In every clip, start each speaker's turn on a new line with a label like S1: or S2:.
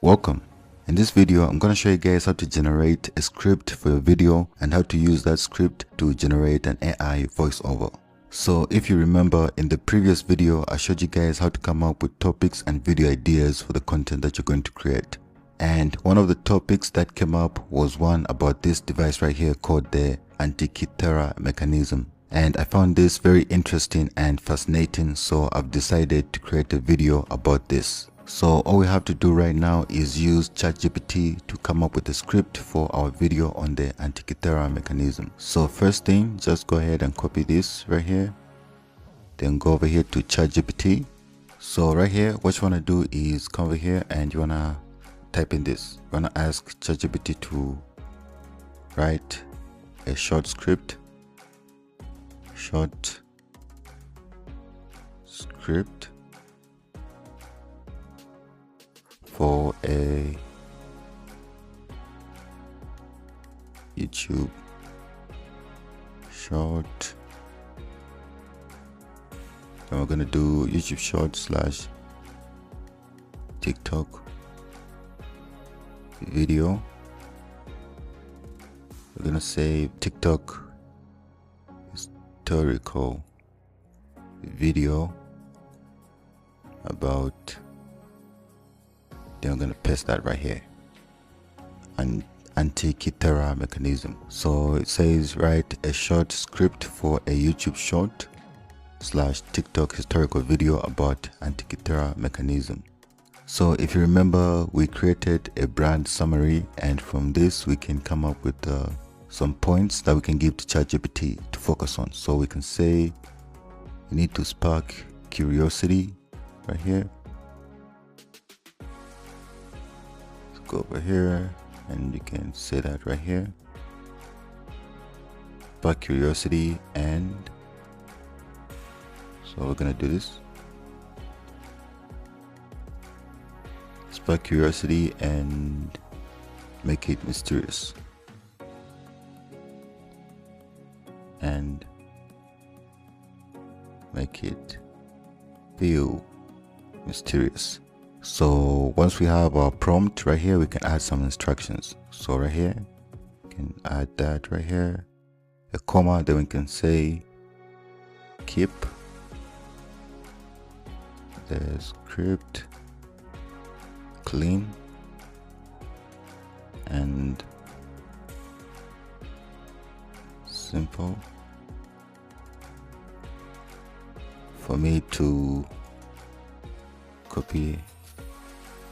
S1: Welcome. In this video, I'm going to show you guys how to generate a script for your video and how to use that script to generate an AI voiceover. So if you remember in the previous video, I showed you guys how to come up with topics and video ideas for the content that you're going to create. And one of the topics that came up was one about this device right here called the Antikythera mechanism. And I found this very interesting and fascinating, so I've decided to create a video about this. So all we have to do right now is use ChatGPT to come up with a script for our video on the Antikythera mechanism. So first thing, just go ahead and copy this right here. Then go over here to ChatGPT. So right here, what you want to do is come over here and you want to type in this. You want to ask ChatGPT to write a short script. For a YouTube short. Then we're gonna do YouTube short / TikTok video. We're gonna say TikTok historical video about, then I'm going to paste that right here, an Antikythera mechanism. So it says write a short script for a YouTube short / TikTok historical video about Antikythera mechanism. So if you remember, we created a brand summary, and from this we can come up with some points that we can give to ChatGPT to focus on. So we can say you need to spark curiosity right here. Let's go over here and you can say that right here. Spark curiosity, and so we're gonna do this. Spark curiosity and make it mysterious. And make it feel mysterious. So once we have our prompt right here, we can add some instructions. So right here, we can add that right here, a comma, then we can say keep the script clean and simple for me to copy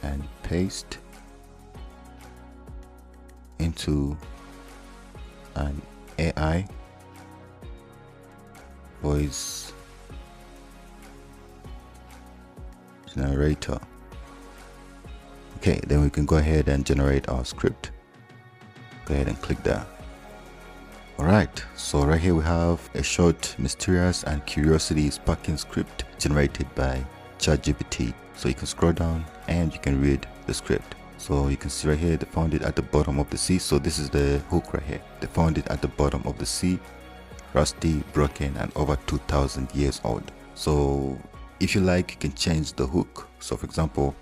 S1: and paste into an AI voice generator. Okay, then we can go ahead and generate our script. Go ahead and click that. Alright, so right here we have a short, mysterious and curiosity sparking script generated by ChatGPT. So you can scroll down and you can read the script. So you can see right here, they found it at the bottom of the sea. So this is the hook right here. They found it at the bottom of the sea, rusty, broken, and over 2,000 years old. So if you like, you can change the hook. So for example,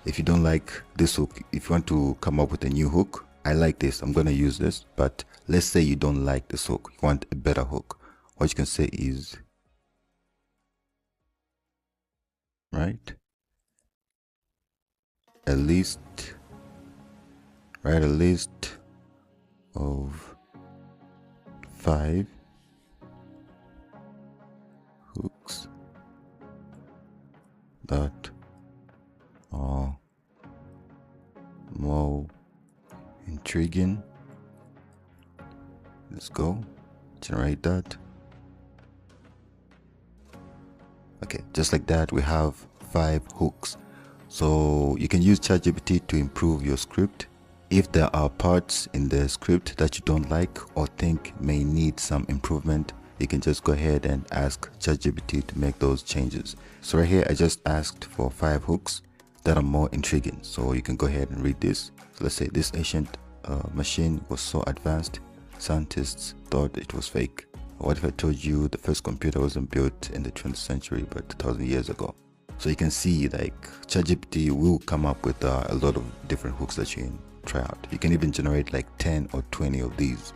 S1: if you don't like this hook, if you want to come up with a new hook, I like this, I'm going to use this. But let's say you don't like this hook, you want a better hook. What you can say is, write a list of 5 hooks that are more intriguing. Let's go generate that. Okay, just like that, we have 5 hooks. So you can use ChatGPT to improve your script. If there are parts in the script that you don't like or think may need some improvement, you can just go ahead and ask ChatGPT to make those changes. So right here, I just asked for 5 hooks that are more intriguing. So you can go ahead and read this. So let's say this ancient machine was so advanced, scientists thought it was fake. What if I told you the first computer wasn't built in the 20th century but 2,000 years ago? So you can see like ChatGPT will come up with a lot of different hooks that you can try out. You can even generate like 10 or 20 of these.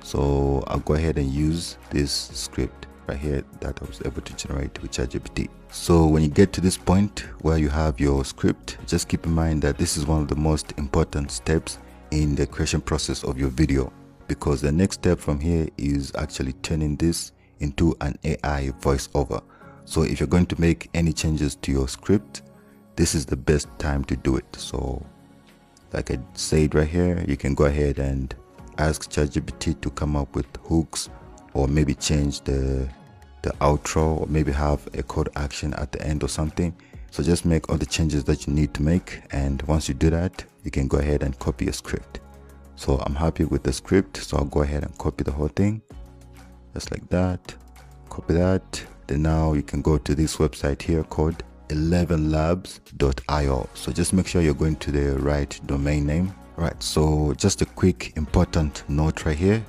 S1: So I'll go ahead and use this script right here that I was able to generate with ChatGPT. So when you get to this point where you have your script, just keep in mind that this is one of the most important steps in the creation process of your video, because the next step from here is actually turning this into an AI voiceover. So if you're going to make any changes to your script, this is the best time to do it. So like I said right here, you can go ahead and ask ChatGPT to come up with hooks, or maybe change the outro, or maybe have a call to action at the end or something. So just make all the changes that you need to make, and once you do that, you can go ahead and copy your script. So I'm happy with the script, so I'll go ahead and copy the whole thing just like that. Copy that. Then now you can go to this website here called 11labs.io. So just make sure you're going to the right domain name. Right, so just a quick important note right here.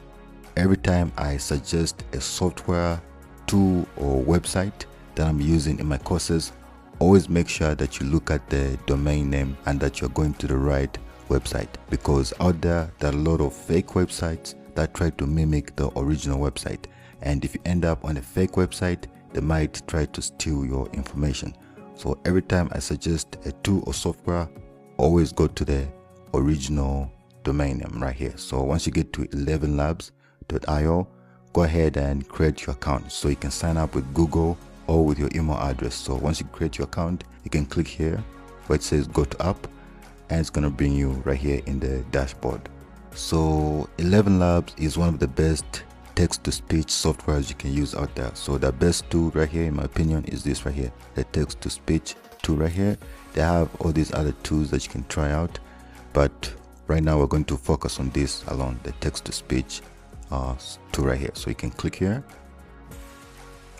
S1: Every time I suggest a software, tool, or website that I'm using in my courses, always make sure that you look at the domain name and that you're going to the right website, because out there are a lot of fake websites that try to mimic the original website, and if you end up on a fake website, they might try to steal your information. So every time I suggest a tool or software, always go to the original domain name right here. So once you get to 11labs.io, go ahead and create your account so you can sign up with Google or with your email address. So once you create your account, you can click here where it says go to app, and it's going to bring you right here in the dashboard. So 11 Labs is one of the best text-to-speech softwares you can use out there. So the best tool right here, in my opinion, is this right here, the text-to-speech tool right here. They have all these other tools that you can try out, but right now we're going to focus on this alone, the text-to-speech tool right here. So you can click here.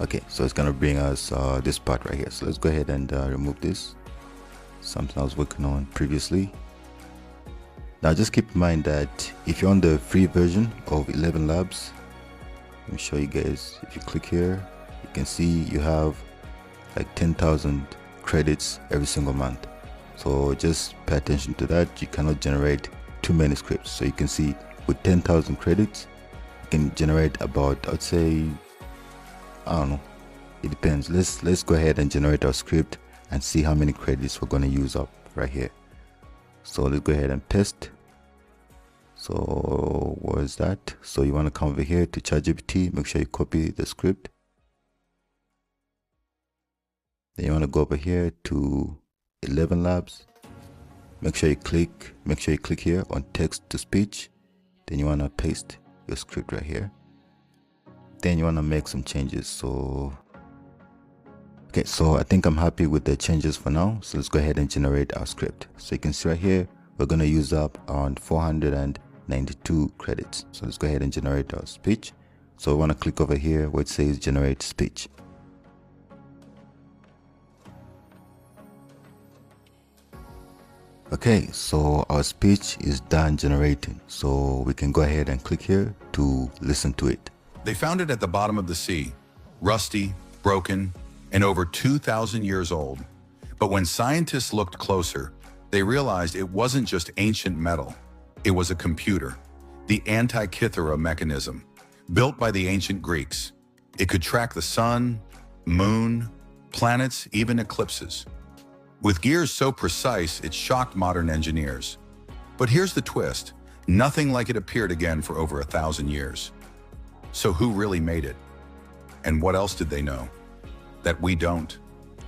S1: Okay, so it's gonna bring us this part right here. So let's go ahead and remove this, something I was working on previously. Now just keep in mind that if you're on the free version of 11 Labs, let me show you guys. If you click here, you can see you have like 10,000 credits every single month. So just pay attention to that. You cannot generate too many scripts. So you can see with 10,000 credits, you can generate about, I'd say, I don't know, it depends. Let's go ahead and generate our script and see how many credits we're going to use up right here. So let's go ahead and paste. So what is that? So you want to come over here to ChatGPT, make sure you copy the script. Then you want to go over here to 11 Labs. Make sure you click here on text to speech. Then you want to paste your script right here. Then you want to make some changes. So okay, so I think I'm happy with the changes for now. So let's go ahead and generate our script. So you can see right here, we're going to use up around 492 credits. So let's go ahead and generate our speech. So I want to click over here where it says generate speech. Okay, so our speech is done generating. So we can go ahead and click here to listen to it.
S2: They found it at the bottom of the sea, rusty, broken, and over 2,000 years old. But when scientists looked closer, they realized it wasn't just ancient metal. It was a computer, the Antikythera mechanism, built by the ancient Greeks. It could track the sun, moon, planets, even eclipses. With gears so precise, it shocked modern engineers. But here's the twist. Nothing like it appeared again for over 1,000 years. So who really made it? And what else did they know that we don't?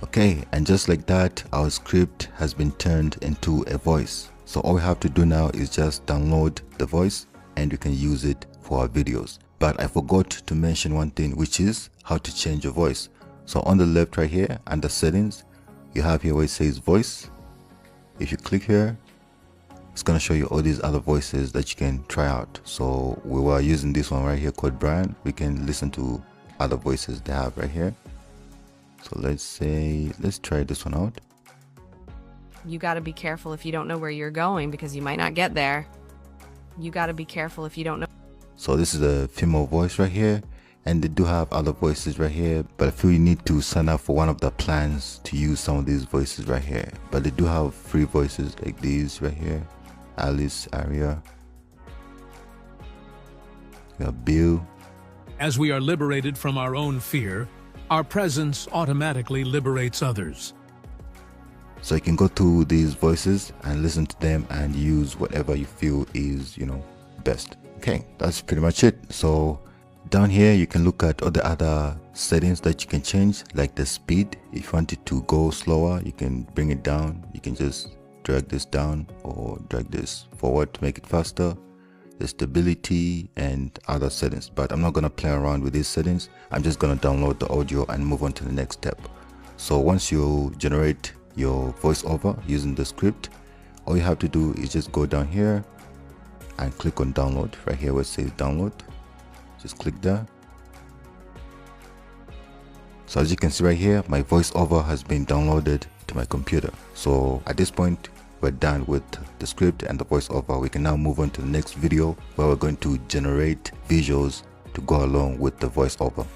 S1: Okay, and just like that, our script has been turned into a voice. So all we have to do now is just download the voice and you can use it for our videos. But I forgot to mention one thing, which is how to change your voice. So on the left right here under settings, you have here where it says voice. If you click here, it's going to show you all these other voices that you can try out. So we were using this one right here called Brian. We can listen to other voices they have right here. So let's try this one out.
S3: You got to be careful if you don't know where you're going because you might not get there. You got to be careful if you don't know.
S1: So this is a female voice right here. and they do have other voices right here, but I feel you need to sign up for one of the plans to use some of these voices right here. But they do have free voices like these right here. Alice, Aria, you got Bill.
S4: As we are liberated from our own fear, our presence automatically liberates others.
S1: So you can go to these voices and listen to them and use whatever you feel is, best. Okay, that's pretty much it. So down here you can look at all the other settings that you can change, like the speed. If you want it to go slower, you can bring it down. You can just drag this down or drag this forward to make it faster. The stability and other settings, but I'm not going to play around with these settings. I'm just going to download the audio and move on to the next step. So once you generate your voiceover using the script, all you have to do is just go down here and click on download right here where it says download. Just click there. So as you can see right here, my voiceover has been downloaded to my computer. So at this point, we're done with the script and the voiceover. We can now move on to the next video where we're going to generate visuals to go along with the voiceover.